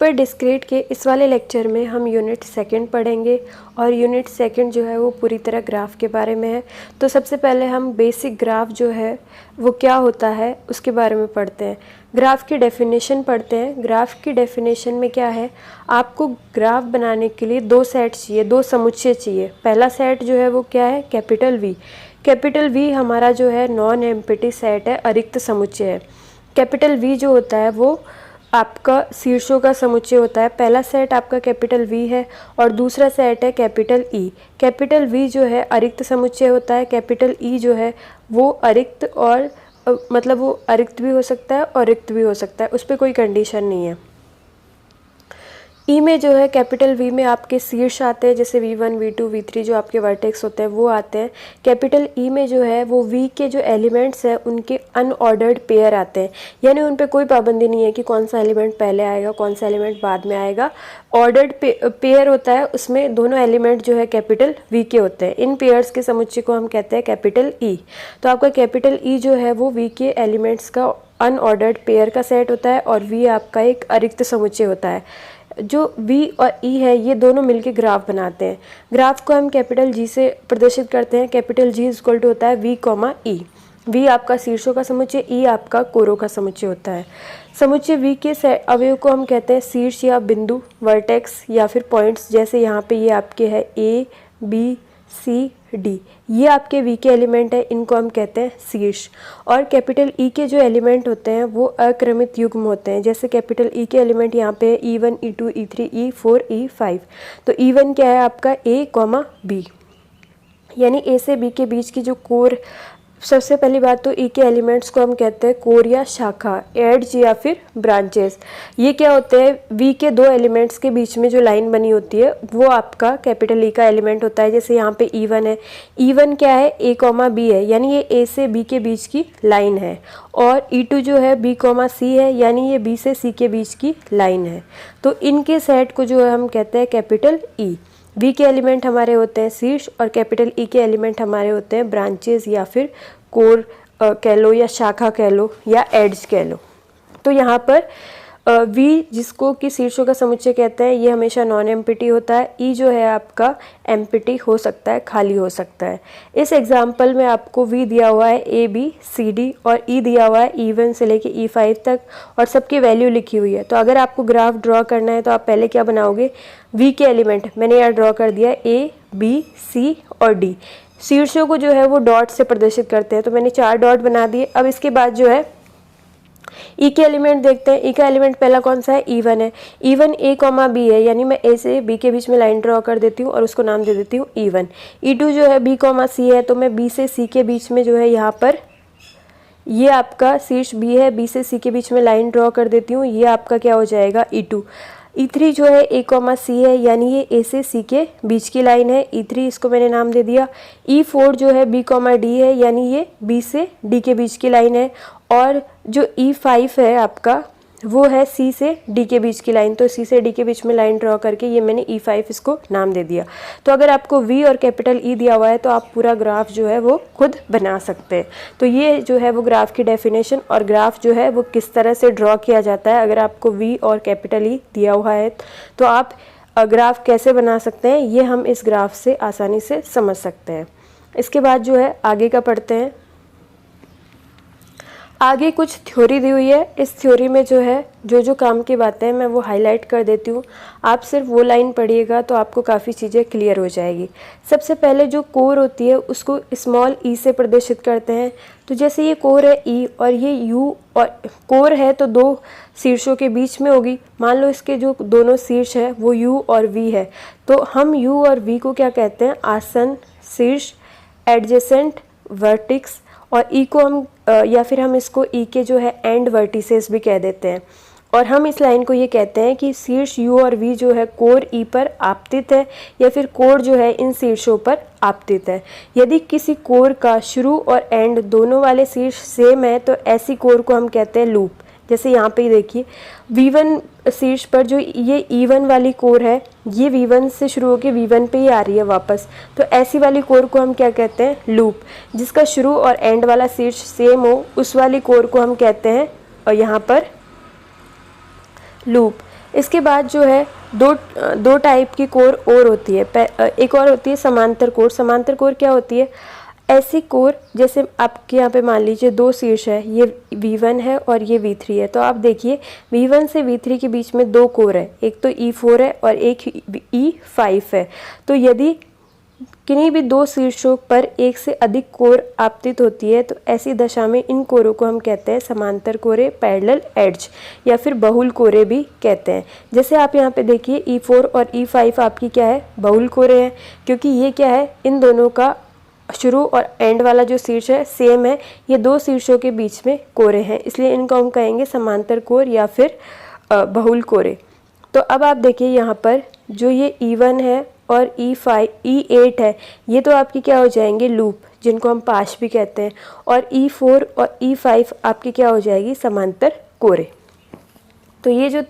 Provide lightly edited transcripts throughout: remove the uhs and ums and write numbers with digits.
Super discrete के इस वाले लेक्चर में हम यूनिट सेकंड पढ़ेंगे और यूनिट सेकंड जो है वो पूरी तरह ग्राफ के बारे में है। तो सबसे पहले हम बेसिक ग्राफ जो है वो क्या होता है उसके बारे में पढ़ते हैं। ग्राफ की डेफिनेशन पढ़ते हैं। ग्राफ की डेफिनेशन में क्या है, आपको ग्राफ बनाने के लिए दो सेट चाहिए, दो समुच्चय चाहिए। पहला सेट जो है वो क्या है, कैपिटल वी। कैपिटल वी हमारा जो है नॉन एम्प्टी सेट है, अरिक्त समुच्चय है। कैपिटल वी जो होता है वो आपका शीर्षों का समुच्चय होता है। पहला सेट आपका कैपिटल वी है और दूसरा सेट है कैपिटल ई। कैपिटल वी जो है अरिक्त समुच्चय होता है, कैपिटल ई जो है वो अरिक्त और मतलब वो अरिक्त भी हो सकता है और रिक्त भी हो सकता है, उस पर कोई कंडीशन नहीं है। ई में जो है कैपिटल वी में आपके शीर्ष आते हैं, जैसे V1, V2, V3 जो आपके वर्टेक्स होते हैं वो आते हैं। कैपिटल ई में जो है वो वी के जो एलिमेंट्स हैं उनके अनऑर्डर्ड पेयर आते हैं, यानी उन पे कोई पाबंदी नहीं है कि कौन सा एलिमेंट पहले आएगा कौन सा एलिमेंट बाद में आएगा। ऑर्डर्ड पेयर होता है, उसमें दोनों एलिमेंट जो है कैपिटल वी के होते हैं। इन पेयर्स के समुच्चय को हम कहते हैं कैपिटल ई। तो आपका कैपिटल ई जो है वो वी के एलिमेंट्स का अनऑर्डर्ड पेयर का सेट होता है और वी आपका एक अरिक्त समुच्चय होता है। जो V और E है ये दोनों मिलके ग्राफ बनाते हैं। ग्राफ को हम कैपिटल G से प्रदर्शित करते हैं। कैपिटल G इक्वल टू होता है V, E। V आपका शीर्षों का समुच्चय, E आपका कोरों का समुच्चय होता है। समुच्चय V के अवयव को हम कहते हैं शीर्ष या बिंदु, वर्टेक्स या फिर पॉइंट्स। जैसे यहाँ पे ये आपके है A, B, C, D, ये आपके V के एलिमेंट है, इनको हम कहते हैं शीर्ष। और कैपिटल E के जो एलिमेंट होते हैं वो अक्रमित युग्म होते हैं। जैसे कैपिटल E के एलिमेंट यहाँ पे E1, E2, E3, E4, E5। तो E1 क्या है आपका A, B, यानी A से B के बीच की जो कोर। सबसे पहली बात तो ई के एलिमेंट्स को हम कहते हैं कोर या शाखा, एड्ज या फिर ब्रांचेस। ये क्या होते हैं, वी के दो एलिमेंट्स के बीच में जो लाइन बनी होती है वो आपका कैपिटल ई का एलिमेंट होता है। जैसे यहाँ पे E1 है, E1 क्या है A, B है, यानी ये A से B के बीच की लाइन है। और E2 जो है B, C है, यानी ये B से C के बीच की लाइन है। तो इनके सेट को जो है हम कहते हैं कैपिटल ई। V के एलिमेंट हमारे होते हैं शीर्ष और कैपिटल E के एलिमेंट हमारे होते हैं ब्रांचेस या फिर कोर कह लो या शाखा कह लो या एड्ज कह लो। तो यहाँ पर V जिसको कि शीर्षों का समुच्चय कहते हैं ये हमेशा नॉन एम्प्टी होता है। E जो है आपका एम्प्टी हो सकता है, खाली हो सकता है। इस एग्जाम्पल में आपको V दिया हुआ है A, B, C, D और E दिया हुआ है E1 से लेके E5 तक और सबकी वैल्यू लिखी हुई है। तो अगर आपको ग्राफ ड्रॉ करना है तो आप पहले क्या बनाओगे, V के एलिमेंट मैंने यहाँ ड्रॉ कर दिया A, B, C और D। शीर्षों को जो है वो डॉट से प्रदर्शित करते हैं, तो मैंने 4 डॉट बना दिए। अब इसके बाद जो है ई के एलिमेंट देखते हैं। ई का एलिमेंट पहला कौन सा है, E1 है। E1 A, B है, यानी मैं A से B के बीच में लाइन ड्रॉ कर देती हूँ और उसको नाम दे देती हूँ E1। E2 जो है B, C है, तो मैं B से C के बीच में जो है यहाँ पर ये आपका शीर्ष B है, B से C के बीच में लाइन ड्रॉ कर देती हूँ, ये आपका क्या हो जाएगा E2। E3 जो है A, C है, यानी ये A से C के बीच की लाइन है, E3 इसको मैंने नाम दे दिया। E4 जो है B, D है, यानी ये B से D के बीच की लाइन है। और जो E5 है आपका वो है C से D के बीच की लाइन, तो C से D के बीच में लाइन ड्रॉ करके ये मैंने E5 इसको नाम दे दिया। तो अगर आपको V और कैपिटल E दिया हुआ है तो आप पूरा ग्राफ जो है वो खुद बना सकते हैं। तो ये जो है वो ग्राफ की डेफिनेशन और ग्राफ जो है वो किस तरह से ड्रॉ किया जाता है। अगर आपको V और कैपिटल E दिया हुआ है तो आप ग्राफ कैसे बना सकते हैं ये हम इस ग्राफ से आसानी से समझ सकते हैं। इसके बाद जो है आगे का पढ़ते हैं। आगे कुछ थ्योरी दी हुई है। इस थ्योरी में जो है जो काम की बातें हैं मैं वो हाईलाइट कर देती हूँ। आप सिर्फ वो लाइन पढ़िएगा तो आपको काफ़ी चीज़ें क्लियर हो जाएगी। सबसे पहले जो कोर होती है उसको स्मॉल e से प्रदर्शित करते हैं। तो जैसे ये कोर है E और ये U और कोर है तो दो शीर्षों के बीच में होगी। मान लो इसके जो दोनों शीर्ष है वो U और V है, तो हम U और V को क्या कहते हैं, आसन, शीर्ष, एडजेसेंट, वर्टिक्स। और E को हम या फिर हम इसको E के जो है एंड वर्टिसेस भी कह देते हैं। और हम इस लाइन को ये कहते हैं कि शीर्ष U और V जो है कोर E पर आपतित है या फिर कोर जो है इन शीर्षों पर आपतित है। यदि किसी कोर का शुरू और एंड दोनों वाले शीर्ष सेम है तो ऐसी कोर को हम कहते हैं लूप। जैसे यहाँ पे देखिए V1 शीर्ष पर जो ये E1 वाली कोर है ये V1 से शुरू होकर V1 पे ही आ रही है वापस, तो ऐसी वाली कोर को हम क्या कहते हैं, लूप। जिसका शुरू और एंड वाला शीर्ष सेम हो उस वाली कोर को हम कहते हैं और यहाँ पर लूप। इसके बाद जो है दो टाइप की कोर और होती है। एक और होती है समांतर कोर। समांतर कोर क्या होती है? ऐसी कोर जैसे आपके यहाँ पे मान लीजिए दो शीर्ष है, ये V1 है और ये V3 है। तो आप देखिए V1 से V3 के बीच में दो कोर है, एक तो E4 है और एक E5 है। तो यदि किन्हीं भी दो शीर्षों पर एक से अधिक कोर आपतित होती है तो ऐसी दशा में इन कोरों को हम कहते हैं समांतर कोरे, पैरेलल एड्ज, या फिर बहुल कोरे भी कहते हैं। जैसे आप यहाँ पे देखिए E4 और E5 आपकी क्या है? बहुल कोरे हैं, क्योंकि ये क्या है, इन दोनों का शुरू और एंड वाला जो शीर्ष है सेम है। ये दो शीर्षों के बीच में कोरे हैं, इसलिए इनको हम कहेंगे समांतर कोर या फिर बहुल कोरे। तो अब आप देखिए यहाँ पर जो ये E1 है और E5 E8 है, ये तो आपकी क्या हो जाएंगे? लूप, जिनको हम पाश भी कहते हैं। और E4 और E5 आपकी क्या हो जाएगी? समांतर कोरे। तो ये जो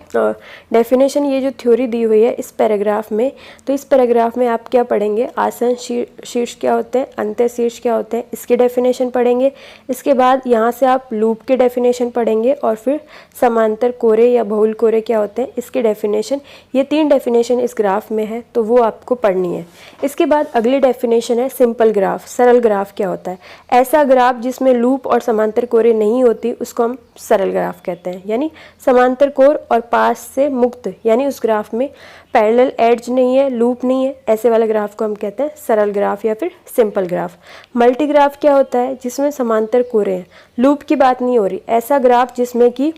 डेफिनेशन, ये जो थ्योरी दी हुई है इस पैराग्राफ में, तो इस पैराग्राफ में आप क्या पढ़ेंगे? आसन शीर्ष क्या होते हैं, अंत्य शीर्ष क्या होते हैं, इसके डेफिनेशन पढ़ेंगे। इसके बाद यहाँ से आप लूप के डेफिनेशन पढ़ेंगे और फिर समांतर कोरे या बहुल कोरे क्या होते हैं इसके डेफिनेशन। ये 3 डेफिनेशन इस ग्राफ में है, तो वो आपको पढ़नी है। इसके बाद अगली डेफिनेशन है सिंपल ग्राफ। सरल ग्राफ क्या होता है? ऐसा ग्राफ जिसमें लूप और समांतर कोरे नहीं होती उसको हम सरल ग्राफ कहते हैं। यानी समांतर और पास से मुक्त, यानी उस ग्राफ में पैरेलल एड्ज नहीं है, लूप नहीं है, ऐसे वाले ग्राफ को हम कहते हैं सरल ग्राफ या फिर सिंपल ग्राफ। मल्टी ग्राफ क्या होता है? जिसमें समांतर कोरे हैं, लूप की बात नहीं हो रही। ऐसा ग्राफ जिसमें कि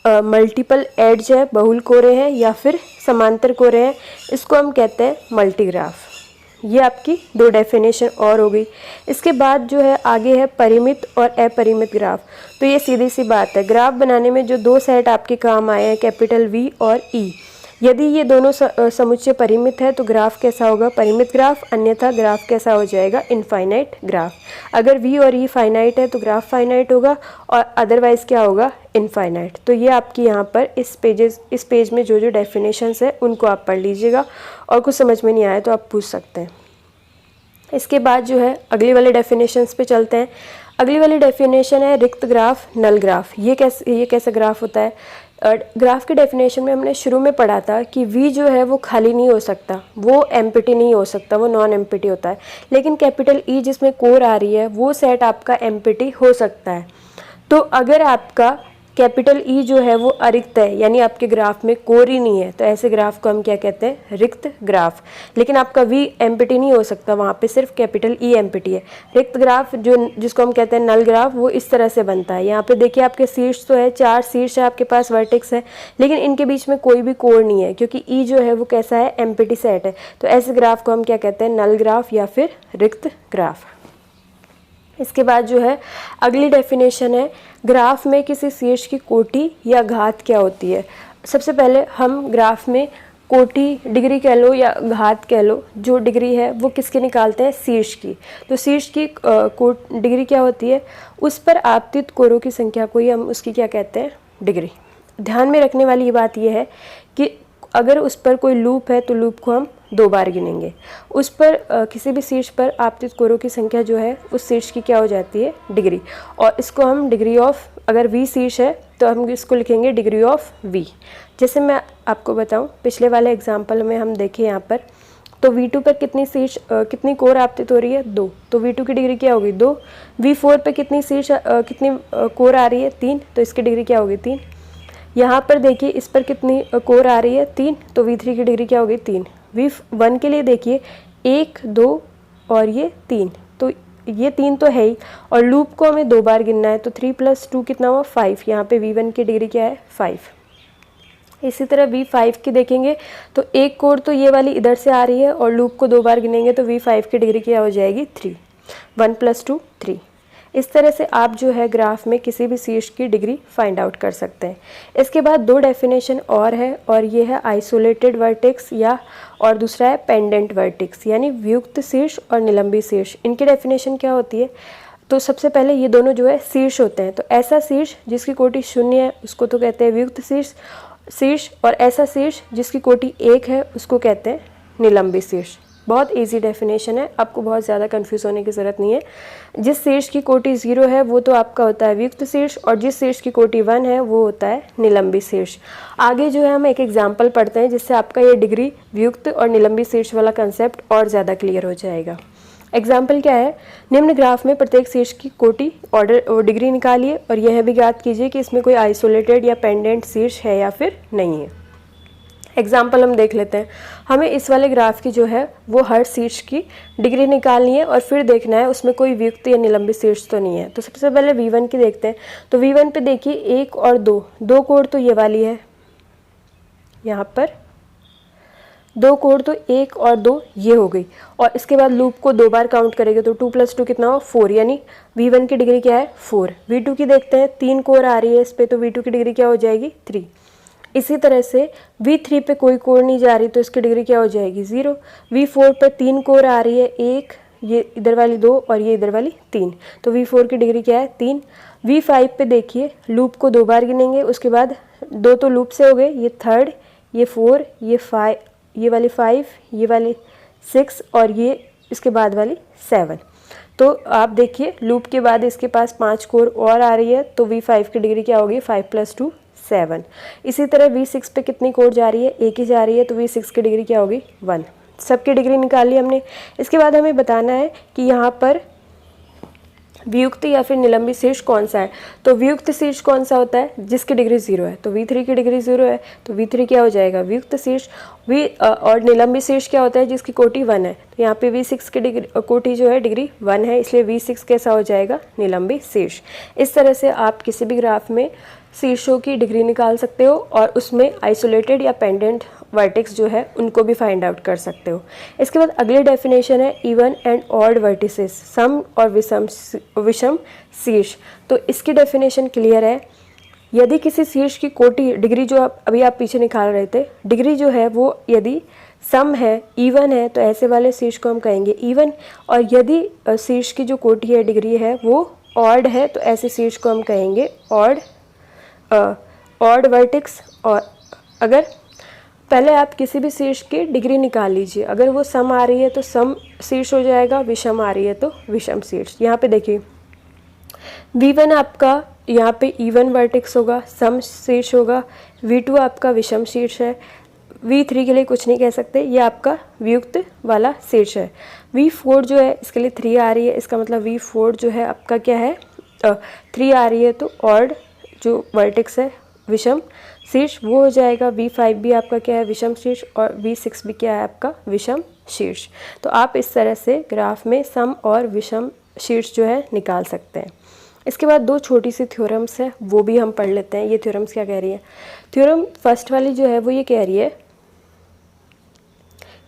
मल्टीपल एड्ज है, बहुल कोरे हैं या फिर समांतर कोरे हैं, इसको हम कहते हैं मल्टी ग्राफ। ये आपकी 2 डेफिनेशन और हो गई। इसके बाद जो है आगे है परिमित और अपरिमित ग्राफ। तो ये सीधी सी बात है, ग्राफ बनाने में जो 2 सेट आपके काम आए हैं, कैपिटल V और E, यदि ये दोनों समुच्चय परिमित है तो ग्राफ कैसा होगा? परिमित ग्राफ। अन्यथा ग्राफ कैसा हो जाएगा? Infinite graph. अगर V और E फाइनाइट है तो ग्राफ फाइनाइट होगा और अदरवाइज क्या होगा? इनफाइनाइट। तो ये आपकी यहाँ पर इस पेज में जो डेफिनेशंस है उनको आप पढ़ लीजिएगा, और कुछ समझ में नहीं आया तो आप पूछ सकते हैं। इसके बाद जो है अगली वाले डेफिनेशंस पे चलते हैं। अगली वाली डेफिनेशन है रिक्त ग्राफ, नल ग्राफ। ये कैसा ग्राफ होता है? ग्राफ के डेफिनेशन में हमने शुरू में पढ़ा था कि V जो है वो खाली नहीं हो सकता, वो एम्प्टी नहीं हो सकता, वो नॉन एम्प्टी होता है। लेकिन कैपिटल E जिसमें कोर आ रही है वो सेट आपका एम्प्टी हो सकता है। तो अगर आपका कैपिटल E जो है वो अरिक्त है, यानी आपके ग्राफ में कोर ही नहीं है, तो ऐसे ग्राफ को हम क्या कहते हैं? रिक्त ग्राफ। लेकिन आपका V एम्प्टी नहीं हो सकता, वहाँ पे सिर्फ कैपिटल E एम्प्टी है। रिक्त ग्राफ जिसको हम कहते हैं नल ग्राफ, वो इस तरह से बनता है। यहाँ पे देखिए आपके शीर्ष तो है, 4 शीर्ष है आपके पास, वर्टेक्स है, लेकिन इनके बीच में कोई भी कोर नहीं है, क्योंकि E जो है वो कैसा है? एम्प्टी सेट है। तो ऐसे ग्राफ को हम क्या कहते हैं? नल ग्राफ या फिर रिक्त ग्राफ। इसके बाद जो है अगली डेफिनेशन है ग्राफ में किसी शीर्ष की कोटि या घात क्या होती है। सबसे पहले हम ग्राफ में कोटि, डिग्री कह लो या घात कह लो, जो डिग्री है वो किसके निकालते हैं? शीर्ष की। तो शीर्ष की डिग्री क्या होती है? उस पर आपतित कोरों की संख्या को ही हम उसकी क्या कहते हैं? डिग्री। ध्यान में रखने वाली ये बात यह है कि अगर उस पर कोई लूप है तो लूप को हम 2 बार गिनेंगे। उस पर किसी भी शीर्ष पर आपतित कोरों की संख्या जो है उस शीर्ष की क्या हो जाती है? डिग्री। और इसको हम डिग्री ऑफ, अगर V शीर्ष है तो हम इसको लिखेंगे डिग्री ऑफ V। जैसे मैं आपको बताऊं, पिछले वाले एग्जाम्पल में हम देखें यहाँ पर, तो V2 पर कितनी कोर आपतित हो रही है? 2। तो V2 की डिग्री क्या होगी? 2। V4 पर कितनी कोर आ रही है? 3। तो इसकी डिग्री क्या होगी? 3। यहाँ पर देखिए इस पर कितनी कोर आ रही है? 3। तो V3 की डिग्री क्या होगी? 3। V1 के लिए देखिए 1, 2 और ये 3, तो ये 3 तो है ही, और लूप को हमें 2 बार गिनना है, तो 3 + 2 कितना हुआ? 5। यहाँ पे V1 की डिग्री क्या है? 5। इसी तरह V5 की देखेंगे तो एक कोर तो ये वाली इधर से आ रही है और लूप को 2 बार गिनेंगे तो V5 की डिग्री क्या हो जाएगी? 3। 1 + 2 3। इस तरह से आप जो है ग्राफ में किसी भी शीर्ष की डिग्री फाइंड आउट कर सकते हैं। इसके बाद 2 डेफिनेशन और है, और ये है आइसोलेटेड वर्टेक्स और दूसरा है पेंडेंट वर्टेक्स, यानी व्युक्त शीर्ष और निलंबी शीर्ष। इनकी डेफिनेशन क्या होती है? तो सबसे पहले ये दोनों जो है शीर्ष होते हैं, तो ऐसा शीर्ष जिसकी कोटि 0 है उसको तो कहते हैं व्युक्त शीर्ष, और ऐसा शीर्ष जिसकी कोटि 1 है उसको कहते हैं निलंबी शीर्ष। बहुत इजी डेफिनेशन है, आपको बहुत ज़्यादा कंफ्यूज होने की ज़रूरत नहीं है। जिस शीर्ष की कोटि 0 है वो तो आपका होता है वियुक्त शीर्ष, और जिस शीर्ष की कोटि 1 है वो होता है निलंबी शीर्ष। आगे जो है हम एक एग्जाम्पल पढ़ते हैं जिससे आपका ये डिग्री वियुक्त और निलंबी शीर्ष वाला कंसेप्ट और ज़्यादा क्लियर हो जाएगा। एग्जाम्पल क्या है, निम्न ग्राफ में प्रत्येक शीर्ष की कोटि ऑर्डर डिग्री निकालिए और यह भी ज्ञात कीजिए कि इसमें कोई आइसोलेटेड या पेंडेंट शीर्ष है या फिर नहीं है। एग्जाम्पल हम देख लेते हैं। हमें इस वाले ग्राफ की जो है वो हर शीर्ष की डिग्री निकालनी है और फिर देखना है उसमें कोई वियुक्त या निलंबित शीर्ष तो नहीं है। तो सबसे पहले V1 की देखते हैं। तो V1 पे देखिए 1 और 2 कोण तो ये वाली है, यहाँ पर 2 कोण तो 1 और 2 ये हो गई, और इसके बाद लूप को 2 बार काउंट करेंगे तो 2 + 2 कितना हो 4, यानी V1 की डिग्री क्या है 4। V2 की देखते हैं, 3 कोण आ रही है इस पर, तो V2 की डिग्री क्या हो जाएगी 3। इसी तरह से V3 पे कोई कोण नहीं जा रही तो इसकी डिग्री क्या हो जाएगी 0। V4 पे 3 कोण आ रही है, 1 ये इधर वाली 2 और ये इधर वाली 3, तो V4 की डिग्री क्या है 3। V5 पे देखिए लूप को 2 बार गिनेंगे, उसके बाद 2 तो लूप से हो गए, ये 3rd, ये 4, ये 5, ये वाली 5, ये वाली 6 और ये इसके बाद वाली 7। तो आप देखिए लूप के बाद इसके पास 5 कोण और आ रही है, तो V5 की डिग्री क्या होगी 5 + 2 7। इसी तरह V6 पे कितनी कोण जा रही है, एक ही जा रही है, तो V6 की डिग्री क्या होगी 1। सबकी डिग्री निकाल ली हमने। इसके बाद हमें बताना है कि यहाँ पर वियुक्त या फिर निलंबित शीर्ष कौन सा है। तो वियुक्त शीर्ष कौन सा होता है, जिसकी डिग्री 0 है। तो V3 की डिग्री 0 है, तो V3 क्या हो जाएगा वियुक्त शीर्ष। और निलंबित शीर्ष क्या होता है, जिसकी कोटि 1 है। तो यहाँ पे V6 की डिग्री कोटि जो है डिग्री 1 है, इसलिए V6 कैसा हो जाएगा निलंबित शीर्ष। इस तरह से आप किसी भी ग्राफ में शीर्षों की डिग्री निकाल सकते हो और उसमें आइसोलेटेड या पेंडेंट वर्टेक्स जो है उनको भी फाइंड आउट कर सकते हो। इसके बाद अगली डेफिनेशन है इवन एंड ऑड वर्टिसेस, सम और विषम शीर्ष। तो इसकी डेफिनेशन क्लियर है। यदि किसी शीर्ष की कोटि डिग्री जो अभी आप पीछे निकाल रहे थे, डिग्री जो है वो यदि सम है, इवन है, तो ऐसे वाले शीर्ष को हम कहेंगे इवन। और यदि शीर्ष की जो कोटि है डिग्री है वो ऑड है, तो ऐसे शीर्ष को हम कहेंगे ऑड वर्टेक्स। और अगर पहले आप किसी भी शीर्ष की डिग्री निकाल लीजिए, अगर वो सम आ रही है तो सम शीर्ष हो जाएगा, विषम आ रही है तो विषम शीर्ष। यहाँ पे देखिए V1 आपका यहाँ पे इवन वर्टेक्स होगा, सम शीर्ष होगा। V2 आपका विषम शीर्ष है। V3 के लिए कुछ नहीं कह सकते, ये आपका वियुक्त वाला शीर्ष है। V4 जो है इसके लिए 3 आ रही है, इसका मतलब V4 जो है आपका क्या है 3 आ रही है, तो ऑड जो वर्टेक्स है विषम शीर्ष वो हो जाएगा। V5 भी आपका क्या है विषम शीर्ष, और V6 भी क्या है आपका विषम शीर्ष। तो आप इस तरह से ग्राफ में सम और विषम शीर्ष जो है निकाल सकते हैं। इसके बाद 2 छोटी सी थ्योरम्स है, वो भी हम पढ़ लेते हैं। ये थ्योरम्स क्या कह रही है। थ्योरम फर्स्ट वाली जो है वो ये कह रही है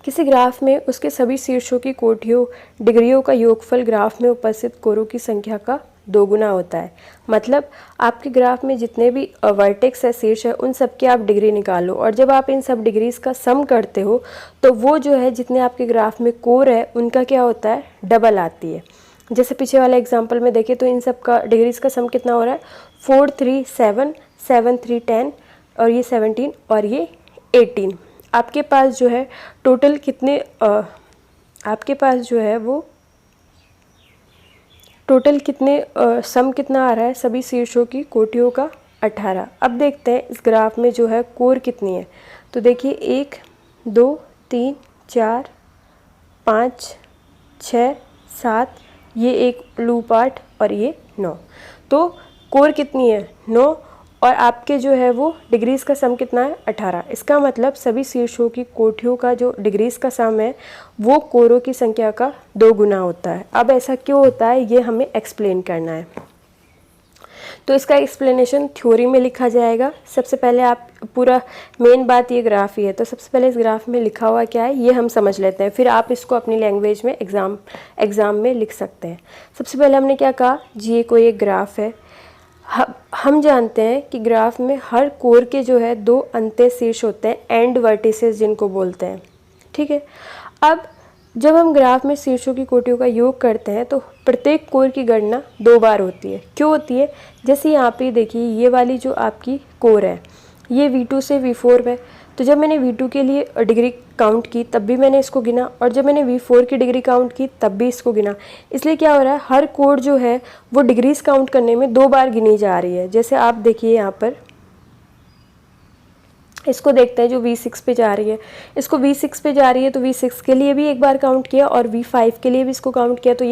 किसी ग्राफ में उसके सभी शीर्षों की कोटियों डिग्रियों का योगफल ग्राफ में उपस्थित कोरों की संख्या का 2 गुना होता है। मतलब आपके ग्राफ में जितने भी वर्टेक्स है, शीर्ष है, उन सब की आप डिग्री निकालो, और जब आप इन सब डिग्रीज का सम करते हो तो वो जो है जितने आपके ग्राफ में कोर है उनका क्या होता है डबल आती है। जैसे पीछे वाले एग्जांपल में देखें तो इन सब का डिग्रीज का सम कितना हो रहा है 4 3 7 7 3 10 और ये 17 और ये 18। आपके पास जो है टोटल कितने आपके पास जो है वो टोटल कितने सम कितना आ रहा है सभी शीर्षों की कोटियों का 18। अब देखते हैं इस ग्राफ में जो है कोर कितनी है। तो देखिए 1 2 3 4 5 6 7, ये एक लूप 8 और ये 9। तो कोर कितनी है 9, और आपके जो है वो डिग्रीज का सम कितना है 18। इसका मतलब सभी शीर्षों की कोटियों का जो डिग्रीज का सम है वो कोरों की संख्या का 2 गुना होता है। अब ऐसा क्यों होता है ये हमें एक्सप्लेन करना है। तो इसका एक्सप्लेनेशन थ्योरी में लिखा जाएगा। सबसे पहले आप पूरा मेन बात ये ग्राफ ही है, तो सबसे पहले इस ग्राफ में लिखा हुआ क्या है ये हम समझ लेते हैं, फिर आप इसको अपनी लैंग्वेज में एग्ज़ाम में लिख सकते हैं। सबसे पहले हमने क्या कहा जी, ये कोई एक ग्राफ है। हम जानते हैं कि ग्राफ में हर कोर के जो है 2 अंत्य शीर्ष होते हैं, एंड वर्टिसेस जिनको बोलते हैं। ठीक है, अब जब हम ग्राफ में शीर्षों की कोटियों का योग करते हैं तो प्रत्येक कोर की गणना 2 बार होती है। क्यों होती है, जैसे यहाँ पे देखिए ये वाली जो आपकी कोर है ये V2 से V4 में, तो जब मैंने V2 के लिए डिग्री काउंट की तब भी मैंने इसको गिना, और जब मैंने V4 की डिग्री काउंट की तब भी इसको गिना। इसलिए क्या हो रहा है, हर कोड जो है वो डिग्रीज काउंट करने में 2 बार गिनी जा रही है। जैसे आप देखिए यहाँ पर इसको देखते हैं जो V6 पे जा रही है, इसको V6 पे जा रही है तो V6 के लिए भी एक बार काउंट किया और V5 के लिए भी इसको काउंट किया, तो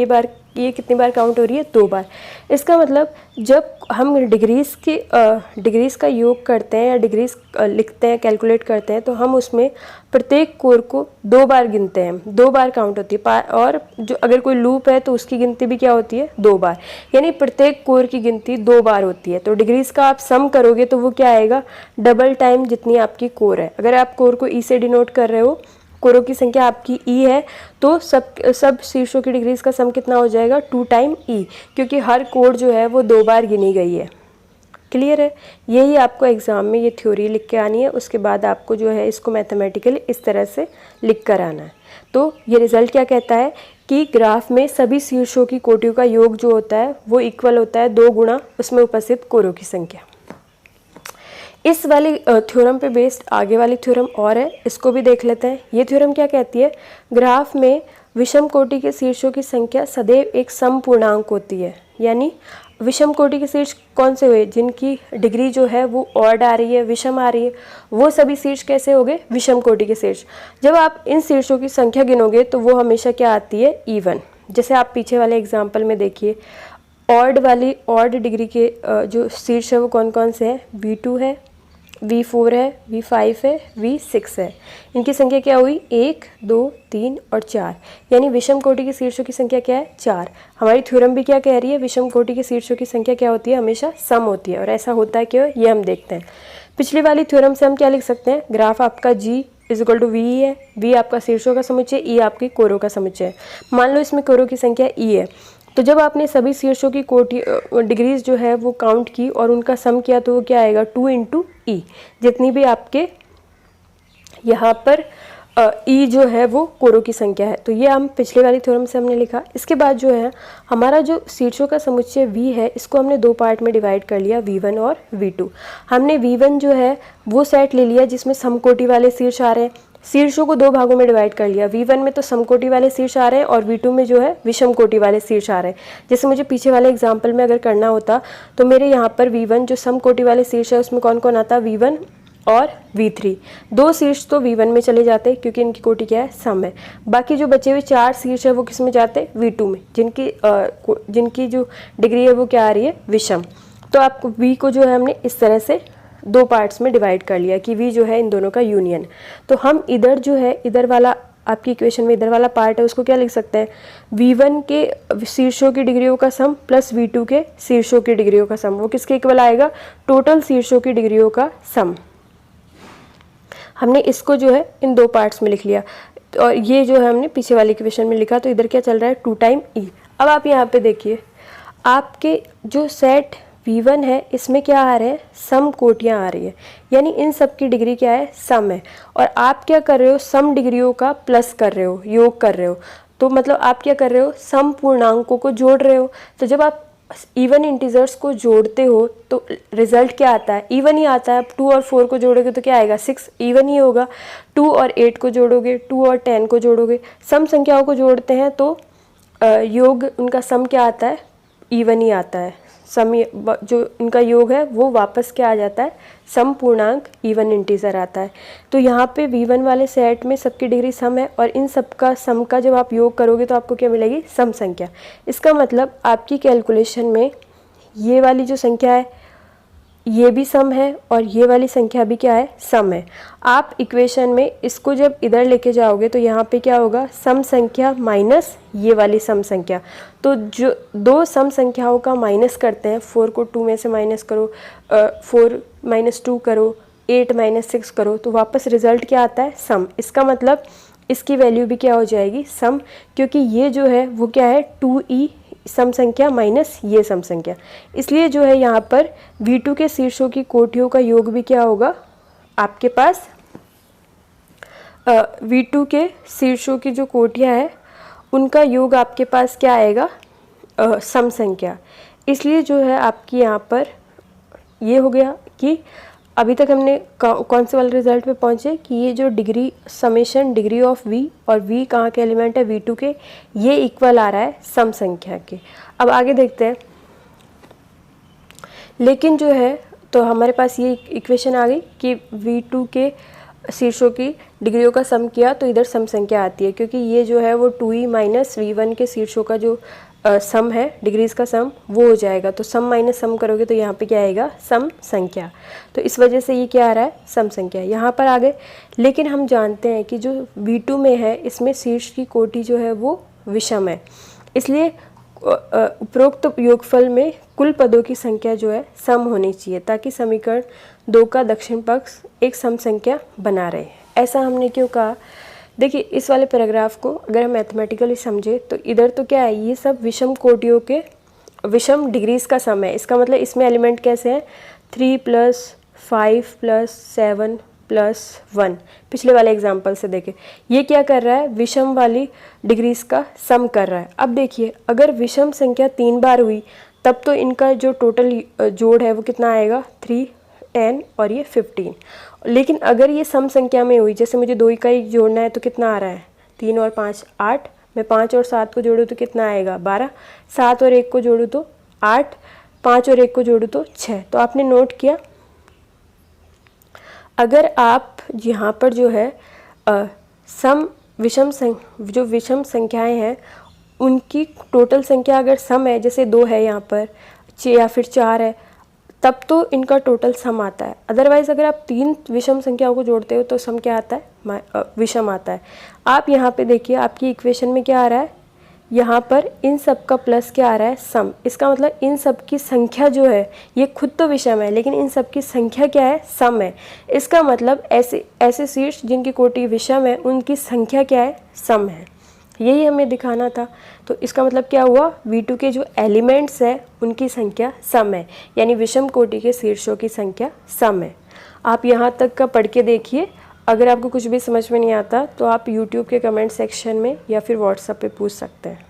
ये कितनी बार काउंट हो रही है, 2 बार। इसका मतलब जब हम डिग्रीज का योग करते हैं या डिग्रीज लिखते हैं, कैलकुलेट करते हैं, तो हम उसमें प्रत्येक कोर को 2 बार गिनते हैं, 2 बार काउंट होती है। और जो अगर कोई लूप है तो उसकी गिनती भी क्या होती है, 2 बार, यानी प्रत्येक कोर की गिनती 2 बार होती है। तो डिग्रीज का आप सम करोगे तो वो क्या आएगा, डबल टाइम जितनी आपकी कोर है। अगर आप कोर को ई से डिनोट कर रहे हो, कोरों की संख्या आपकी ई है, तो सब शीर्षों की डिग्रीज का सम कितना हो जाएगा, 2 टाइम ई, क्योंकि हर कोर जो है वो 2 बार गिनी गई है। क्लियर है? यही आपको एग्ज़ाम में ये थ्योरी लिख के आनी है, उसके बाद आपको जो है इसको मैथमेटिकली इस तरह से लिख कर आना है। तो ये रिज़ल्ट क्या कहता है कि ग्राफ में सभी शीर्षों की कोटियों का योग जो होता है वो इक्वल होता है 2 गुना उसमें उपस्थित कोरों की संख्या। इस वाली थ्योरम पे बेस्ड आगे वाली थ्योरम और है, इसको भी देख लेते हैं। ये थ्योरम क्या कहती है, ग्राफ में विषम कोटि के शीर्षों की संख्या सदैव एक सम पूर्णांक होती है। यानी विषम कोटि के शीर्ष कौन से हुए, जिनकी डिग्री जो है वो ऑड आ रही है, विषम आ रही है, वो सभी शीर्ष कैसे हो गए, विषम कोटि के शीर्ष। जब आप इन शीर्षों की संख्या गिनोगे तो वो हमेशा क्या आती है, इवन। जैसे आप पीछे वाले एग्जाम्पल में देखिए, ऑड डिग्री के जो शीर्ष है वो कौन कौन से हैं, V2 है, V4 है, V5 है, V6 है। इनकी संख्या क्या हुई, 1, 2, 3 और 4, यानी विषम कोटि के शीर्षों की संख्या क्या है, 4। हमारी थ्योरम भी क्या कह रही है, विषम कोटि के शीर्षों की संख्या क्या होती है, हमेशा सम होती है। और ऐसा होता है क्यों, ये हम देखते हैं। पिछली वाली थ्योरम से हम क्या लिख सकते हैं, ग्राफ आपका G = V है, V आपका शीर्षों का समुच्चय, E आपकी कोरों का समुच्चय है। मान लो इसमें कोरों की संख्या E है, तो जब आपने सभी शीर्षों की कोटि डिग्रीज जो है वो काउंट की और उनका सम किया तो वो क्या आएगा, 2 × E। जितनी भी आपके यहाँ पर E जो है वो कोरों की संख्या है। तो ये हम पिछले वाली थ्योरम से हमने लिखा। इसके बाद जो है हमारा जो शीर्षों का समुच्चय V है, इसको हमने 2 पार्ट में डिवाइड कर लिया, V1 और V2। हमने V1 जो है वो सेट ले लिया जिसमें समकोटि वाले शीर्ष आ रहे हैं। शीर्षों को 2 भागों में डिवाइड कर लिया, V1 में तो समकोटि वाले शीर्ष आ रहे हैं और V2 में जो है विषम कोटि वाले शीर्ष आ रहे हैं। जैसे मुझे पीछे वाले एग्जाम्पल में अगर करना होता तो मेरे यहाँ पर V1 जो समकोटि वाले शीर्ष है उसमें कौन कौन आता, V1 और V3। 2 शीर्ष तो V1 में चले जाते क्योंकि इनकी कोटि क्या है, सम है। बाकी जो बचे हुए 4 शीर्ष है वो किस में जाते, V2 में, जिनकी जो डिग्री है वो क्या आ रही है, विषम। तो आपको V को जो है हमने इस तरह से 2 पार्ट्स में डिवाइड कर लिया कि V जो है इन दोनों का यूनियन। तो हम इधर जो है, इधर वाला आपकी इक्वेशन में इधर वाला पार्ट है उसको क्या लिख सकते हैं, V1 के शीर्षों की डिग्रियों का सम प्लस V2 के शीर्षों की डिग्रियों का सम, वो किसके इक्वल आएगा, टोटल शीर्षों की डिग्रियों का सम। हमने इसको जो है इन 2 पार्ट्स में लिख लिया और ये जो है हमने पीछे वाली इक्वेशन में लिखा। तो इधर क्या चल रहा है, 2 टाइम E। अब आप यहाँ पे देखिए, आपके जो सेट V1 है इसमें क्या आ रहे हैं, सम कोटियाँ आ रही है, यानी इन सब की डिग्री क्या है, सम है। और आप क्या कर रहे हो, सम डिग्रियों का प्लस कर रहे हो, योग कर रहे हो। तो मतलब आप क्या कर रहे हो, सम पूर्णांकों को जोड़ रहे हो। तो जब आप इवन इंटीजर्स को जोड़ते हो तो रिजल्ट क्या आता है, इवन ही आता है। 2 और 4 को जोड़ोगे तो क्या आएगा, 6, इवन ही होगा। 2 और 8 को जोड़ोगे, 2 और 10 को जोड़ोगे, सम संख्याओं को जोड़ते हैं तो योग उनका सम क्या आता है, इवन ही आता है। सम जो इनका योग है वो वापस क्या आ जाता है, सम पूर्णांक इवन इंटीजर आता है। तो यहाँ पे V1 वाले सेट में सबकी डिग्री सम है और इन सब का सम का जब आप योग करोगे तो आपको क्या मिलेगी, सम संख्या। इसका मतलब आपकी कैलकुलेशन में ये वाली जो संख्या है ये भी सम है और ये वाली संख्या भी क्या है, सम है। आप इक्वेशन में इसको जब इधर लेके जाओगे तो यहाँ पे क्या होगा, सम संख्या माइनस ये वाली सम संख्या। तो जो 2 सम संख्याओं का माइनस करते हैं, 4 को 2 में से माइनस करो, 4 - 2 करो, 8 - 6 करो, तो वापस रिजल्ट क्या आता है, सम। इसका मतलब इसकी वैल्यू भी क्या हो जाएगी, सम, क्योंकि ये जो है वो क्या है, 2E सम संख्या माइनस ये सम संख्या। इसलिए जो है यहाँ पर V2 के शीर्षों की कोटियों का योग भी क्या होगा, आपके पास V2 के शीर्षों की जो कोटियाँ हैं उनका योग आपके पास क्या आएगा, सम संख्या। इसलिए जो है आपकी यहाँ पर ये हो गया कि अभी तक हमने कौन से वाले रिजल्ट पे पहुँचे कि ये जो degree summation degree of v और v कहाँ के एलिमेंट है v2 के, ये इक्वल आ रहा है सम संख्या के। अब आगे देखते हैं। लेकिन जो है तो हमारे पास ये इक्वेशन आ गई कि v2 के शीर्षों की डिग्रियों का सम किया तो इधर सम संख्या आती है, क्योंकि ये जो है वो 2e माइनस v1 के शीर्षों का जो सम है, डिग्रीज का सम, वो हो जाएगा। तो सम माइनस सम करोगे तो यहाँ पे क्या आएगा, सम संख्या। तो इस वजह से ये क्या आ रहा है, सम संख्या। यहाँ पर आ गए। लेकिन हम जानते हैं कि जो v2 में है इसमें शीर्ष की कोटि जो है वो विषम है, इसलिए उपरोक्त योगफल में कुल पदों की संख्या जो है सम होनी चाहिए, ताकि समीकरण 2 का दक्षिण पक्ष एक सम संख्या बना रहे। ऐसा हमने क्यों कहा, देखिए इस वाले पैराग्राफ को अगर हम मैथमेटिकली समझे तो इधर तो क्या है, ये सब विषम कोटियों के विषम डिग्रीज का सम है। इसका मतलब इसमें एलिमेंट कैसे हैं, 3 + 5 + 7 + 1। पिछले वाले एग्जाम्पल से देखें, ये क्या कर रहा है, विषम वाली डिग्रीज का सम कर रहा है। अब देखिए अगर विषम संख्या 3 बार हुई तब तो इनका जो टोटल जोड़ है वो कितना आएगा, 3, 10 और ये 15। लेकिन अगर ये सम संख्या में हुई, जैसे मुझे 2 इकाई जोड़ना है तो कितना आ रहा है, 3 और 5 8, मैं 5 और 7 को जोड़ूँ तो कितना आएगा, 12, 7 और 1 को जोड़ूँ तो 8, 5 और 1 को जोड़ूँ तो 6। तो आपने नोट किया, अगर आप यहाँ पर जो है जो विषम संख्याएं हैं उनकी टोटल संख्या अगर सम है, जैसे 2 है यहाँ पर या फिर 4 है, तब तो इनका टोटल सम आता है। अदरवाइज़ अगर आप 3 विषम संख्याओं को जोड़ते हो तो सम क्या आता है, विषम आता है। आप यहाँ पे देखिए आपकी इक्वेशन में क्या आ रहा है, यहाँ पर इन सब का प्लस क्या आ रहा है, सम। इसका मतलब इन सब की संख्या जो है ये खुद तो विषम है, लेकिन इन सब की संख्या क्या है, सम है। इसका मतलब ऐसे शीर्ष जिनकी कोटि विषम है उनकी संख्या क्या है, सम है। यही हमें दिखाना था। तो इसका मतलब क्या हुआ, v2 के जो एलिमेंट्स है उनकी संख्या सम है, यानी विषम कोटि के शीर्षों की संख्या सम है। आप यहाँ तक का पढ़ के देखिए। अगर आपको कुछ भी समझ में नहीं आता तो आप YouTube के कमेंट सेक्शन में या फिर व्हाट्सएप पे पूछ सकते हैं।